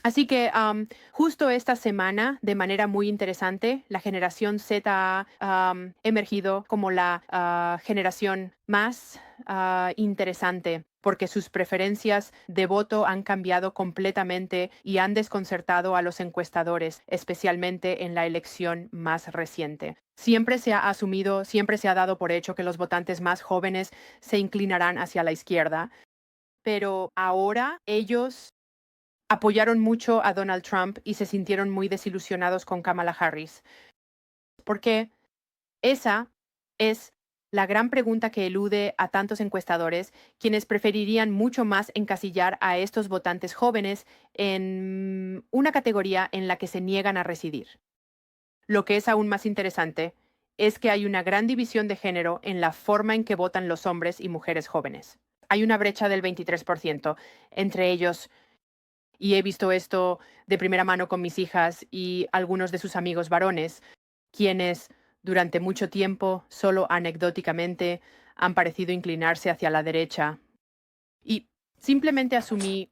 Así que justo esta semana, de manera muy interesante, la generación Z ha emergido como la generación más interesante porque sus preferencias de voto han cambiado completamente y han desconcertado a los encuestadores, especialmente en la elección más reciente. Siempre se ha asumido, siempre se ha dado por hecho que los votantes más jóvenes se inclinarán hacia la izquierda, pero ahora ellos apoyaron mucho a Donald Trump y se sintieron muy desilusionados con Kamala Harris, porque esa es la gran pregunta que elude a tantos encuestadores, quienes preferirían mucho más encasillar a estos votantes jóvenes en una categoría en la que se niegan a residir. Lo que es aún más interesante es que hay una gran división de género en la forma en que votan los hombres y mujeres jóvenes. Hay una brecha del 23% entre ellos. Y he visto esto de primera mano con mis hijas y algunos de sus amigos varones, quienes durante mucho tiempo, solo anecdóticamente, han parecido inclinarse hacia la derecha. Y simplemente asumí,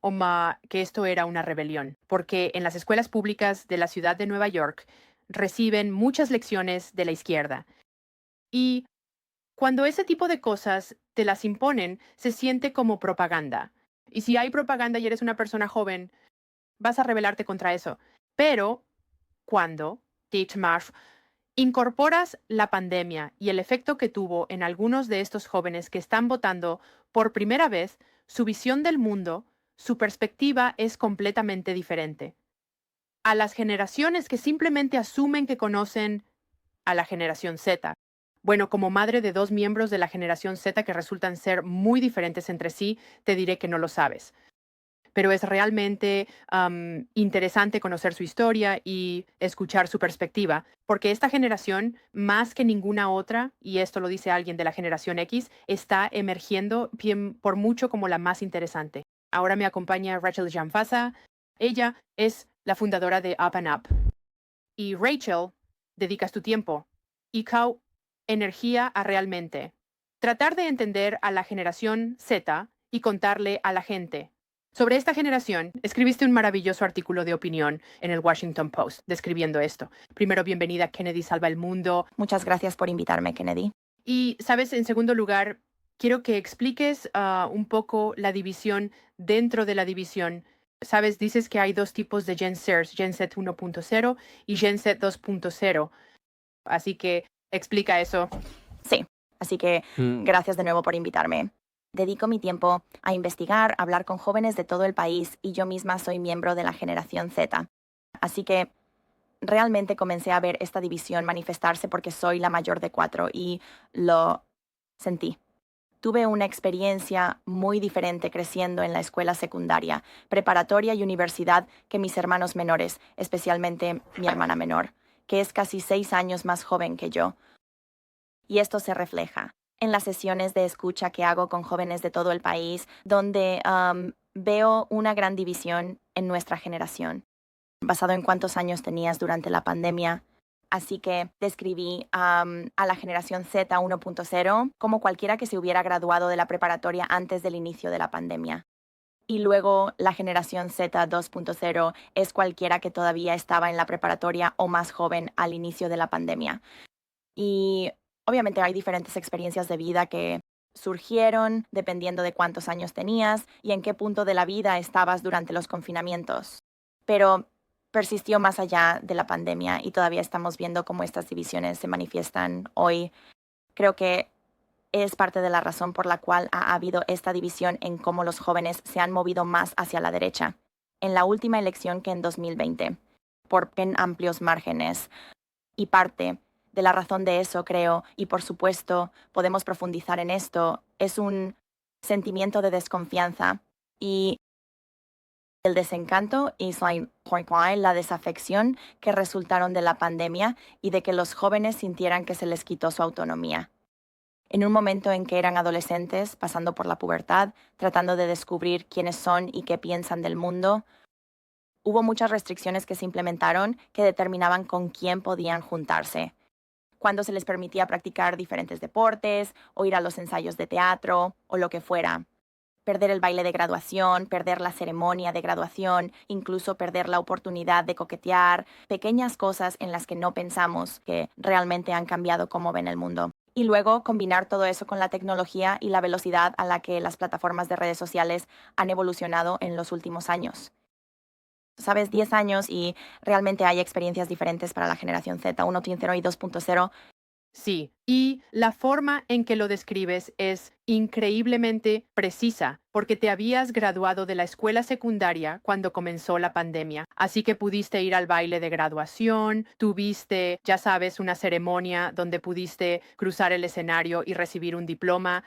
que esto era una rebelión, porque en las escuelas públicas de la ciudad de Nueva York reciben muchas lecciones de la izquierda. Y cuando ese tipo de cosas te las imponen, se siente como propaganda. Y si hay propaganda y eres una persona joven, vas a rebelarte contra eso. Pero cuando, Tate Marsh, incorporas la pandemia y el efecto que tuvo en algunos de estos jóvenes que están votando por primera vez, su visión del mundo, su perspectiva es completamente diferente. A las generaciones que simplemente asumen que conocen a la generación Z. Bueno, como madre de dos miembros de la generación Z que resultan ser muy diferentes entre sí, te diré que no lo sabes, pero es realmente interesante conocer su historia y escuchar su perspectiva, porque esta generación, más que ninguna otra, y esto lo dice alguien de la generación X, está emergiendo por mucho como la más interesante. Ahora me acompaña Rachel Jamfasa. Ella es la fundadora de Up and Up. Y Rachel, dedicas tu tiempo y energía a realmente tratar de entender a la generación Z y contarle a la gente. Sobre esta generación, escribiste un maravilloso artículo de opinión en el Washington Post describiendo esto. Primero, bienvenida, Kennedy Salva el Mundo. Muchas gracias por invitarme, Kennedy. Y, sabes, en segundo lugar, quiero que expliques un poco la división dentro de la división. Sabes, dices que hay dos tipos de Gen Zers, Gen Z 1.0 y Gen Z 2.0. Así que explica eso. Sí, así que gracias de nuevo por invitarme. Dedico mi tiempo a investigar, hablar con jóvenes de todo el país y yo misma soy miembro de la generación Z. Así que realmente comencé a ver esta división manifestarse porque soy la mayor de cuatro y lo sentí. Tuve una experiencia muy diferente creciendo en la escuela secundaria, preparatoria y universidad que mis hermanos menores, especialmente mi hermana menor, que es casi 6 años más joven que yo. Y esto se refleja en las sesiones de escucha que hago con jóvenes de todo el país, donde veo una gran división en nuestra generación, basado en cuántos años tenías durante la pandemia. Así que describí a la generación Z 1.0 como cualquiera que se hubiera graduado de la preparatoria antes del inicio de la pandemia. Y luego la generación Z 2.0 es cualquiera que todavía estaba en la preparatoria o más joven al inicio de la pandemia. Y obviamente hay diferentes experiencias de vida que surgieron dependiendo de cuántos años tenías y en qué punto de la vida estabas durante los confinamientos. Pero persistió más allá de la pandemia y todavía estamos viendo cómo estas divisiones se manifiestan hoy. Creo que es parte de la razón por la cual ha habido esta división en cómo los jóvenes se han movido más hacia la derecha. En la última elección que en 2020, por en amplios márgenes. Y parte de la razón de eso, creo, y por supuesto podemos profundizar en esto, es un sentimiento de desconfianza y el desencanto y la desafección que resultaron de la pandemia y de que los jóvenes sintieran que se les quitó su autonomía. En un momento en que eran adolescentes, pasando por la pubertad, tratando de descubrir quiénes son y qué piensan del mundo, hubo muchas restricciones que se implementaron que determinaban con quién podían juntarse, cuando se les permitía practicar diferentes deportes o ir a los ensayos de teatro o lo que fuera. perder el baile de graduación, perder la ceremonia de graduación, incluso perder la oportunidad de coquetear, pequeñas cosas en las que no pensamos que realmente han cambiado cómo ven el mundo. Y luego combinar todo eso con la tecnología y la velocidad a la que las plataformas de redes sociales han evolucionado en los últimos años. Sabes, 10 años y realmente hay experiencias diferentes para la generación Z 1.0 y 2.0. Sí, y la forma en que lo describes es increíblemente precisa, porque te habías graduado de la escuela secundaria cuando comenzó la pandemia, así que pudiste ir al baile de graduación, tuviste, ya sabes, una ceremonia donde pudiste cruzar el escenario y recibir un diploma,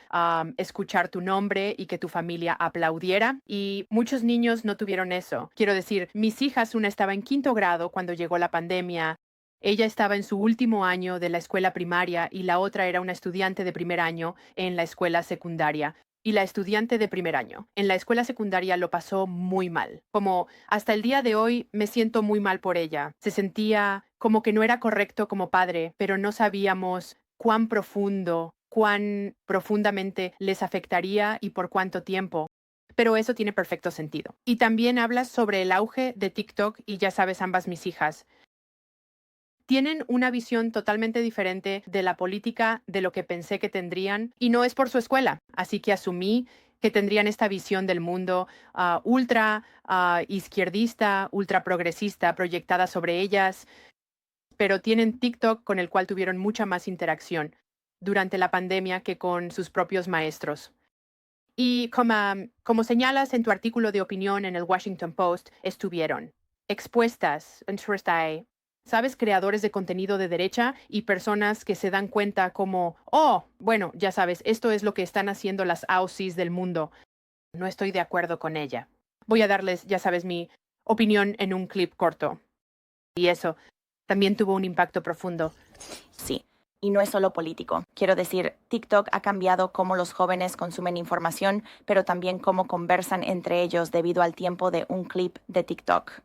escuchar tu nombre y que tu familia aplaudiera, y muchos niños no tuvieron eso. Quiero decir, mis hijas, una estaba en quinto grado cuando llegó la pandemia. Ella estaba en su último año de la escuela primaria y la otra era una estudiante de primer año en la escuela secundaria. Y la estudiante de primer año en la escuela secundaria lo pasó muy mal. Como hasta el día de hoy me siento muy mal por ella. Se sentía como que no era correcto como padre, pero no sabíamos cuán profundamente les afectaría y por cuánto tiempo. Pero eso tiene perfecto sentido. Y también hablas sobre el auge de TikTok y ya sabes, ambas mis hijas tienen una visión totalmente diferente de la política de lo que pensé que tendrían, y no es por su escuela, así que asumí que tendrían esta visión del mundo ultra izquierdista, ultra progresista, proyectada sobre ellas, pero tienen TikTok con el cual tuvieron mucha más interacción durante la pandemia que con sus propios maestros. Y como señalas en tu artículo de opinión en el Washington Post, estuvieron expuestas entre, sabes, creadores de contenido de derecha y personas que se dan cuenta como, oh, bueno, ya sabes, esto es lo que están haciendo las AOCs del mundo. No estoy de acuerdo con ella. Voy a darles, ya sabes, mi opinión en un clip corto. Y eso también tuvo un impacto profundo. Sí, y no es solo político. Quiero decir, TikTok ha cambiado cómo los jóvenes consumen información, pero también cómo conversan entre ellos debido al tiempo de un clip de TikTok.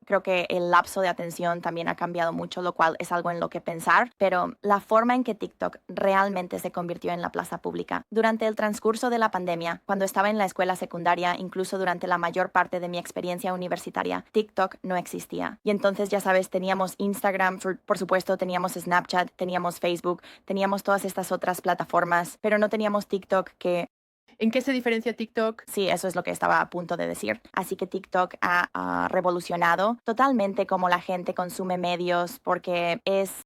Creo que el lapso de atención también ha cambiado mucho, lo cual es algo en lo que pensar, pero la forma en que TikTok realmente se convirtió en la plaza pública. Durante el transcurso de la pandemia, cuando estaba en la escuela secundaria, incluso durante la mayor parte de mi experiencia universitaria, TikTok no existía. Y entonces, ya sabes, teníamos Instagram, por supuesto, teníamos Snapchat, teníamos Facebook, teníamos todas estas otras plataformas, pero no teníamos TikTok que... ¿En qué se diferencia TikTok? Sí, eso es lo que estaba a punto de decir. Así que TikTok ha revolucionado totalmente cómo la gente consume medios porque es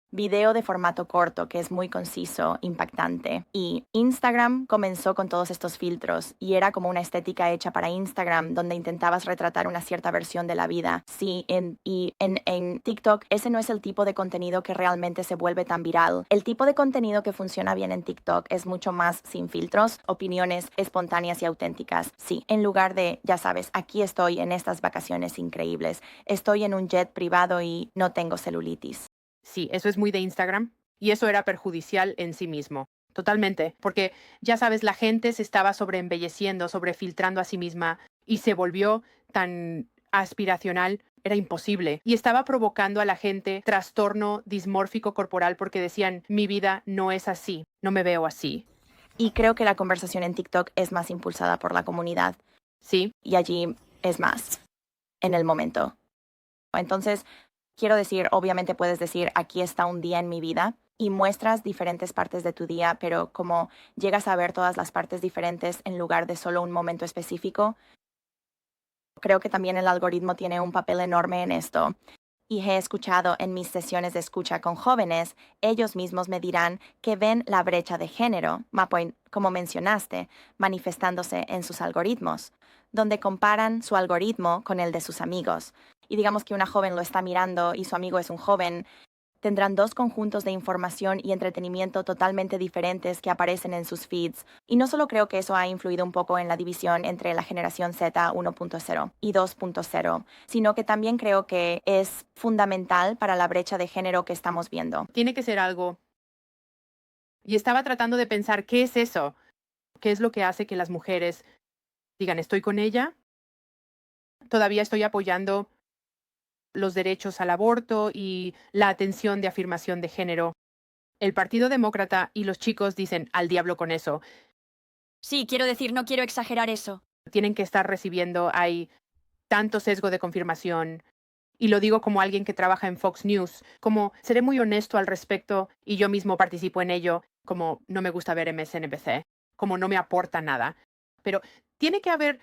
video de formato corto que es muy conciso, impactante. Y Instagram comenzó con todos estos filtros y era como una estética hecha para Instagram donde intentabas retratar una cierta versión de la vida. Sí, en TikTok ese no es el tipo de contenido que realmente se vuelve tan viral. El tipo de contenido que funciona bien en TikTok es mucho más sin filtros, opiniones espontáneas y auténticas. Sí, en lugar de, ya sabes, aquí estoy en estas vacaciones increíbles, estoy en un jet privado y no tengo celulitis. Sí, eso es muy de Instagram y eso era perjudicial en sí mismo. Totalmente, porque ya sabes, la gente se estaba sobreembelleciendo, sobrefiltrando a sí misma y se volvió tan aspiracional, era imposible. Y estaba provocando a la gente trastorno dismórfico corporal porque decían, mi vida no es así, no me veo así. Y creo que la conversación en TikTok es más impulsada por la comunidad. Sí, Y allí es más en el momento. Entonces, quiero decir, obviamente puedes decir, aquí está un día en mi vida y muestras diferentes partes de tu día, pero como llegas a ver todas las partes diferentes en lugar de solo un momento específico, creo que también el algoritmo tiene un papel enorme en esto. Y he escuchado en mis sesiones de escucha con jóvenes, ellos mismos me dirán que ven la brecha de género, como mencionaste, manifestándose en sus algoritmos, donde comparan su algoritmo con el de sus amigos. Y digamos que una joven lo está mirando y su amigo es un joven, tendrán dos conjuntos de información y entretenimiento totalmente diferentes que aparecen en sus feeds. Y no solo creo que eso ha influido un poco en la división entre la generación Z 1.0 y 2.0, sino que también creo que es fundamental para la brecha de género que estamos viendo. tiene que ser algo. Y estaba tratando de pensar, ¿qué es eso? ¿Qué es lo que hace que las mujeres digan, estoy con ella? Todavía estoy apoyando los derechos al aborto y la atención de afirmación de género. El Partido Demócrata y los chicos dicen al diablo con eso. Sí, quiero decir, no quiero exagerar eso. Tienen que estar recibiendo, hay tanto sesgo de confirmación. Y lo digo como alguien que trabaja en Fox News, como seré muy honesto al respecto y yo mismo participo en ello, como no me gusta ver MSNBC, como no me aporta nada. Pero tiene que haber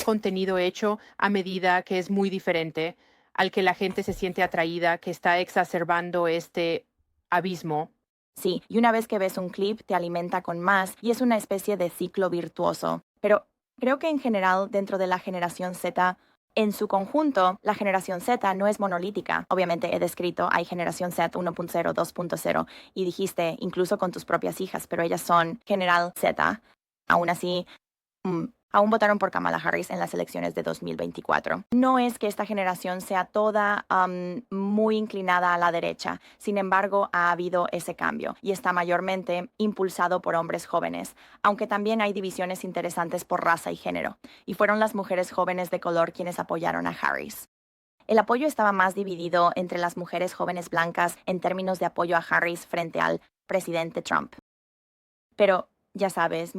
contenido hecho a medida que es muy diferente al que la gente se siente atraída, que está exacerbando este abismo. Sí, y una vez que ves un clip, te alimenta con más y es una especie de ciclo virtuoso. Pero creo que en general, dentro de la generación Z, en su conjunto, la generación Z no es monolítica. Obviamente he descrito, hay generación Z 1.0, 2.0 y dijiste incluso con tus propias hijas, pero ellas son general Z. Aún así, aún votaron por Kamala Harris en las elecciones de 2024. No es que esta generación sea toda muy inclinada a la derecha, sin embargo ha habido ese cambio y está mayormente impulsado por hombres jóvenes, aunque también hay divisiones interesantes por raza y género, y fueron las mujeres jóvenes de color quienes apoyaron a Harris. El apoyo estaba más dividido entre las mujeres jóvenes blancas en términos de apoyo a Harris frente al presidente Trump. Pero, ya sabes,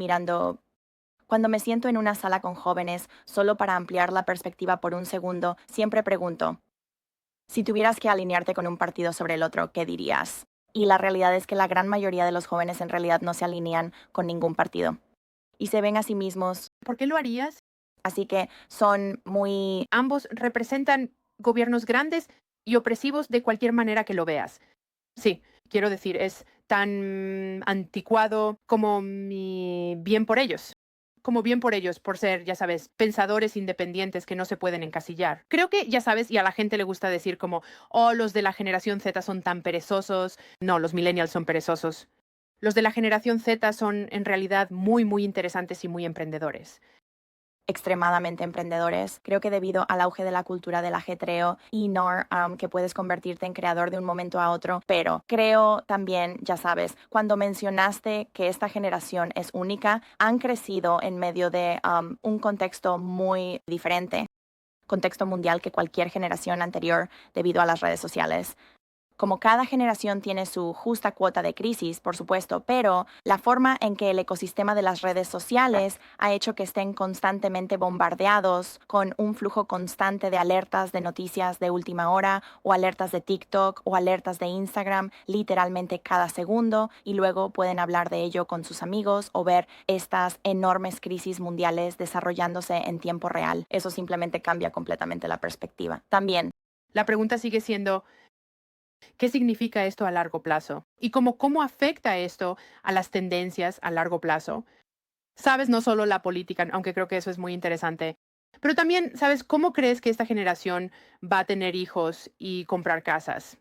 cuando me siento en una sala con jóvenes, solo para ampliar la perspectiva por un segundo, siempre pregunto, si tuvieras que alinearte con un partido sobre el otro, ¿qué dirías? Y la realidad es que la gran mayoría de los jóvenes en realidad no se alinean con ningún partido. Y se ven a sí mismos, ¿Por qué lo harías? así que son muy... Ambos representan gobiernos grandes y opresivos de cualquier manera que lo veas. Sí, quiero decir, es tan anticuado como mi bien por ellos. Como bien por ellos, por ser, ya sabes, pensadores independientes que no se pueden encasillar. Creo que, ya sabes, y a la gente le gusta decir como, oh, los de la generación Z son tan perezosos. No, los millennials son perezosos. Los de la generación Z son en realidad muy, muy interesantes y muy emprendedores. extremadamente emprendedores. Creo que debido al auge de la cultura del ajetreo y no que puedes convertirte en creador de un momento a otro, pero creo también, ya sabes, cuando mencionaste que esta generación es única, han crecido en medio de un contexto muy diferente, contexto mundial que cualquier generación anterior debido a las redes sociales. Como cada generación tiene su justa cuota de crisis, por supuesto, pero la forma en que el ecosistema de las redes sociales ha hecho que estén constantemente bombardeados con un flujo constante de alertas de noticias de última hora o alertas de TikTok o alertas de Instagram literalmente cada segundo y luego pueden hablar de ello con sus amigos o ver estas enormes crisis mundiales desarrollándose en tiempo real. Eso simplemente cambia completamente la perspectiva. También, La pregunta sigue siendo, ¿qué significa esto a largo plazo? Y cómo afecta esto a las tendencias a largo plazo. Sabes, no solo la política, aunque creo que eso es muy interesante, pero también, ¿sabes cómo crees que esta generación va a tener hijos y comprar casas?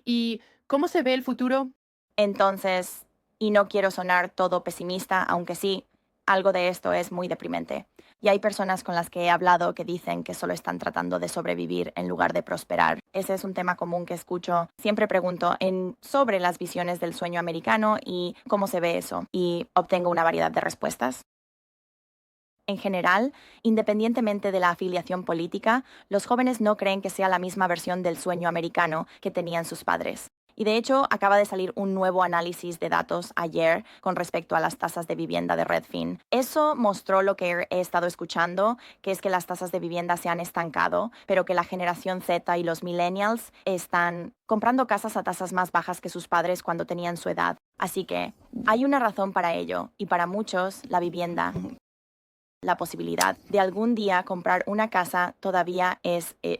¿Y cómo se ve el futuro? entonces, y no quiero sonar todo pesimista, aunque sí, algo de esto es muy deprimente. Y hay personas con las que he hablado que dicen que solo están tratando de sobrevivir en lugar de prosperar. Ese es un tema común que escucho. Siempre pregunto sobre las visiones del sueño americano y cómo se ve eso. Y obtengo una variedad de respuestas. En general, independientemente de la afiliación política, los jóvenes no creen que sea la misma versión del sueño americano que tenían sus padres. Y de hecho, acaba de salir un nuevo análisis de datos ayer con respecto a las tasas de vivienda de Redfin. Eso mostró lo que he estado escuchando, que es que las tasas de vivienda se han estancado, pero que la generación Z y los millennials están comprando casas a tasas más bajas que sus padres cuando tenían su edad. Así que hay una razón para ello, y para muchos, la vivienda. La posibilidad de algún día comprar una casa todavía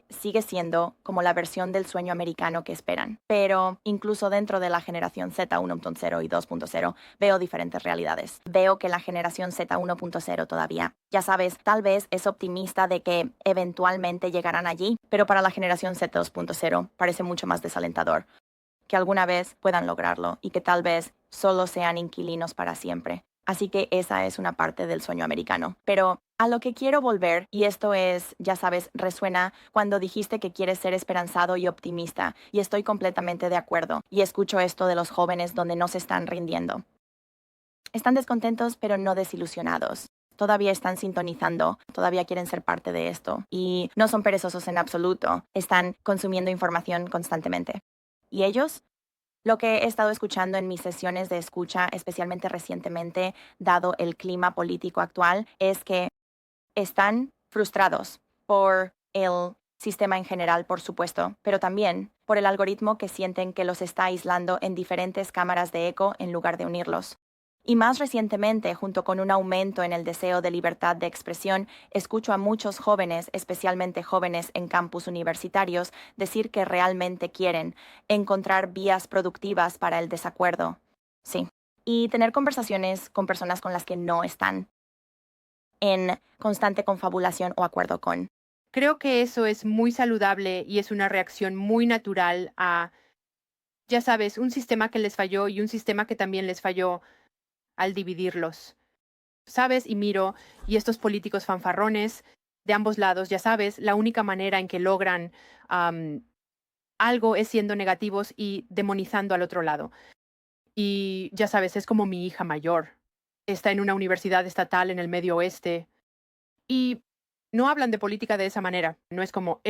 sigue siendo como la versión del sueño americano que esperan. Pero incluso dentro de la generación Z 1.0 y 2.0 veo diferentes realidades. Veo que la generación Z 1.0 todavía, ya sabes, tal vez es optimista de que eventualmente llegarán allí, pero para la generación Z 2.0 parece mucho más desalentador que alguna vez puedan lograrlo y que tal vez solo sean inquilinos para siempre. Así que esa es una parte del sueño americano. Pero a lo que quiero volver, y esto es, ya sabes, resuena cuando dijiste que quieres ser esperanzado y optimista, y estoy completamente de acuerdo, y escucho esto de los jóvenes donde no se están rindiendo. Están descontentos pero no desilusionados. Todavía están sintonizando, todavía quieren ser parte de esto, y no son perezosos en absoluto, están consumiendo información constantemente. ¿Y ellos? Lo que he estado escuchando en mis sesiones de escucha, especialmente recientemente, dado el clima político actual, es que están frustrados por el sistema en general, por supuesto, pero también por el algoritmo que sienten que los está aislando en diferentes cámaras de eco en lugar de unirlos. Y más recientemente, junto con un aumento en el deseo de libertad de expresión, escucho a muchos jóvenes, especialmente jóvenes en campus universitarios, decir que realmente quieren encontrar vías productivas para el desacuerdo. Sí. Y tener conversaciones con personas con las que no están en constante confabulación o acuerdo con. Creo que eso es muy saludable y es una reacción muy natural a, ya sabes, un sistema que les falló y un sistema que también les falló al dividirlos. Sabes, y miro, y estos políticos fanfarrones de ambos lados, ya sabes, la única manera en que logran am, algo es siendo negativos y demonizando al otro lado. Y ya sabes, es como mi hija mayor. Está en una universidad estatal en el medio oeste y no hablan de política de esa manera. No es como,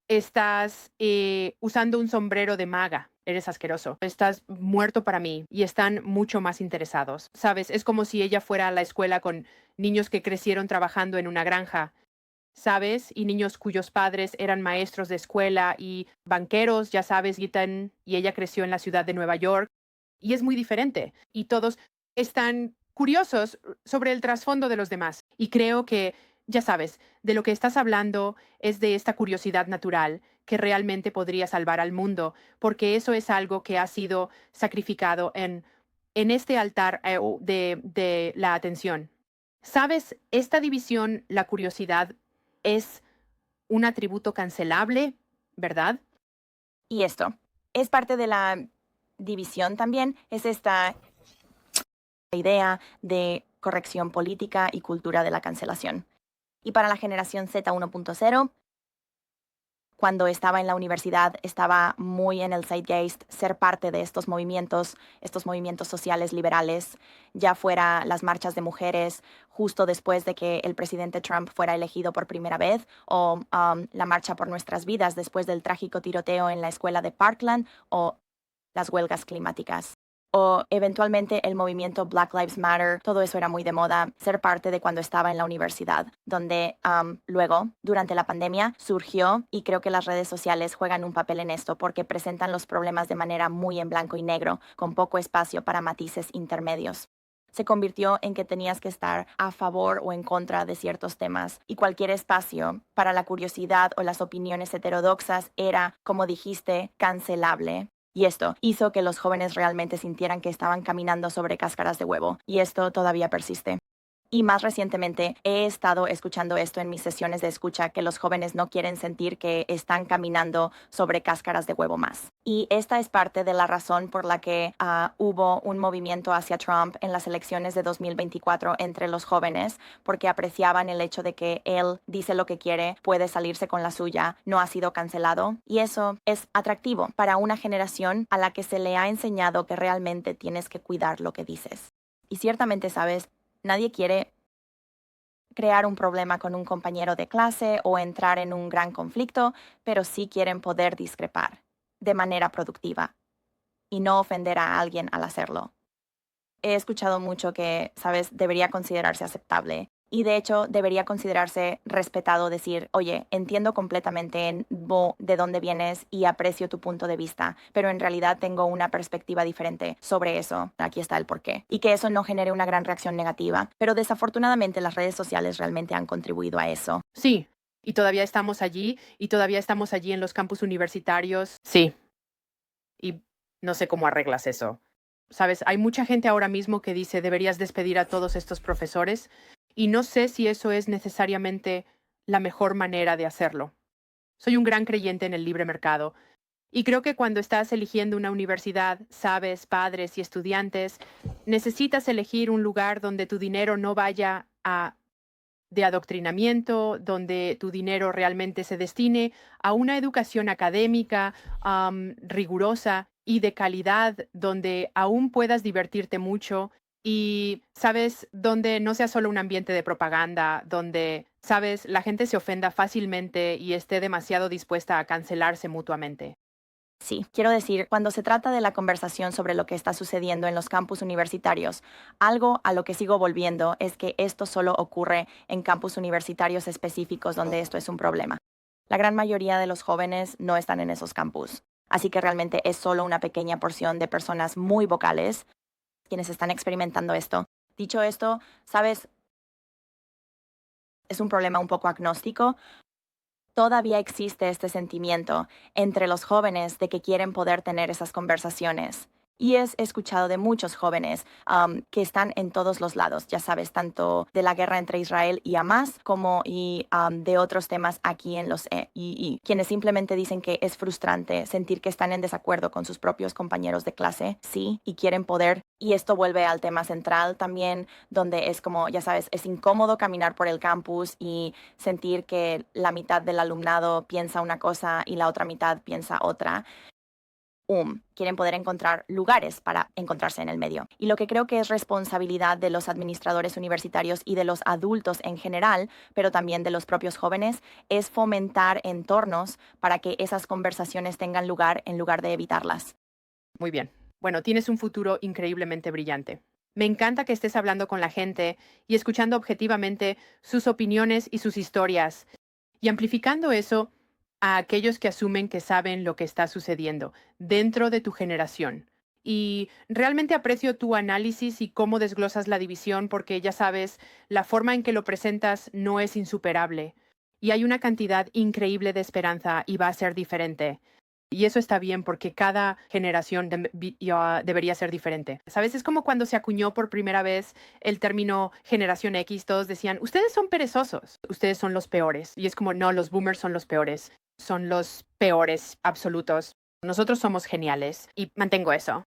estás usando un sombrero de maga. Eres asqueroso. Estás muerto para mí. Y están mucho más interesados. Sabes, es como si ella fuera a la escuela con niños que crecieron trabajando en una granja. ¿Sabes? Y niños cuyos padres eran maestros de escuela y banqueros, ya sabes, y ella creció en la ciudad de Nueva York. Y es muy diferente. Y todos están curiosos sobre el trasfondo de los demás. Y creo que, ya sabes, de lo que estás hablando es de esta curiosidad natural que realmente podría salvar al mundo, porque eso es algo que ha sido sacrificado en este altar de la atención. ¿Sabes? Esta división, la curiosidad, es un atributo cancelable, ¿verdad? Y esto es parte de la división también, es esta idea de corrección política y cultura de la cancelación. Y para la generación Z 1.0, cuando estaba en la universidad, estaba muy en el zeitgeist ser parte de estos movimientos sociales liberales, ya fuera las marchas de mujeres justo después de que el presidente Trump fuera elegido por primera vez, o la marcha por nuestras vidas después del trágico tiroteo en la escuela de Parkland, o las huelgas climáticas. O eventualmente el movimiento Black Lives Matter, todo eso era muy de moda, ser parte de cuando estaba en la universidad, donde luego, durante la pandemia, surgió, y creo que las redes sociales juegan un papel en esto porque presentan los problemas de manera muy en blanco y negro, con poco espacio para matices intermedios. Se convirtió en que tenías que estar a favor o en contra de ciertos temas, y cualquier espacio para la curiosidad o las opiniones heterodoxas era, como dijiste, cancelable. Y esto hizo que los jóvenes realmente sintieran que estaban caminando sobre cáscaras de huevo, y esto todavía persiste. Y más recientemente he estado escuchando esto en mis sesiones de escucha, que los jóvenes no quieren sentir que están caminando sobre cáscaras de huevo más. Y esta es parte de la razón por la que hubo un movimiento hacia Trump en las elecciones de 2024 entre los jóvenes, porque apreciaban el hecho de que él dice lo que quiere, puede salirse con la suya, no ha sido cancelado. Y eso es atractivo para una generación a la que se le ha enseñado que realmente tienes que cuidar lo que dices. Y ciertamente, sabes, nadie quiere crear un problema con un compañero de clase o entrar en un gran conflicto, pero sí quieren poder discrepar de manera productiva y no ofender a alguien al hacerlo. He escuchado mucho que, sabes, debería considerarse aceptable. Y de hecho, debería considerarse respetado decir, oye, entiendo completamente de dónde vienes y aprecio tu punto de vista, pero en realidad tengo una perspectiva diferente sobre eso. Aquí está el porqué. Y que eso no genere una gran reacción negativa. Pero desafortunadamente las redes sociales realmente han contribuido a eso. Sí, y todavía estamos allí, y todavía estamos allí en los campus universitarios. Sí, y no sé cómo arreglas eso. Sabes, hay mucha gente ahora mismo que dice deberías despedir a todos estos profesores, y no sé si eso es necesariamente la mejor manera de hacerlo. Soy un gran creyente en el libre mercado, y creo que cuando estás eligiendo una universidad, sabes, padres y estudiantes, necesitas elegir un lugar donde tu dinero no vaya a de adoctrinamiento, donde tu dinero realmente se destine a una educación académica, rigurosa y de calidad, donde aún puedas divertirte mucho y, sabes, donde no sea solo un ambiente de propaganda, donde, sabes, la gente se ofenda fácilmente y esté demasiado dispuesta a cancelarse mutuamente. Sí, quiero decir, cuando se trata de la conversación sobre lo que está sucediendo en los campus universitarios, algo a lo que sigo volviendo es que esto solo ocurre en campus universitarios específicos donde esto es un problema. La gran mayoría de los jóvenes no están en esos campus, así que realmente es solo una pequeña porción de personas muy vocales quienes están experimentando esto. Dicho esto, sabes, es un problema un poco agnóstico. Todavía existe este sentimiento entre los jóvenes de que quieren poder tener esas conversaciones. Y es escuchado de muchos jóvenes que están en todos los lados, ya sabes, tanto de la guerra entre Israel y Hamas como de otros temas aquí en los EII, quienes simplemente dicen que es frustrante sentir que están en desacuerdo con sus propios compañeros de clase, sí, y quieren poder. Y esto vuelve al tema central también, donde es como, ya sabes, es incómodo caminar por el campus y sentir que la mitad del alumnado piensa una cosa y la otra mitad piensa otra. Quieren poder encontrar lugares para encontrarse en el medio. Y lo que creo que es responsabilidad de los administradores universitarios y de los adultos en general, pero también de los propios jóvenes, es fomentar entornos para que esas conversaciones tengan lugar en lugar de evitarlas. Muy bien. Bueno, tienes un futuro increíblemente brillante. Me encanta que estés hablando con la gente y escuchando objetivamente sus opiniones y sus historias y amplificando eso a aquellos que asumen que saben lo que está sucediendo dentro de tu generación. Y realmente aprecio tu análisis y cómo desglosas la división porque ya sabes, la forma en que lo presentas no es insuperable. Y hay una cantidad increíble de esperanza y va a ser diferente. Y eso está bien porque cada generación ya debería ser diferente. ¿Sabes? Es como cuando se acuñó por primera vez el término generación X, todos decían, ustedes son perezosos, ustedes son los peores. Y es como, no, los boomers son los peores, son los peores absolutos. Nosotros somos geniales y mantengo eso.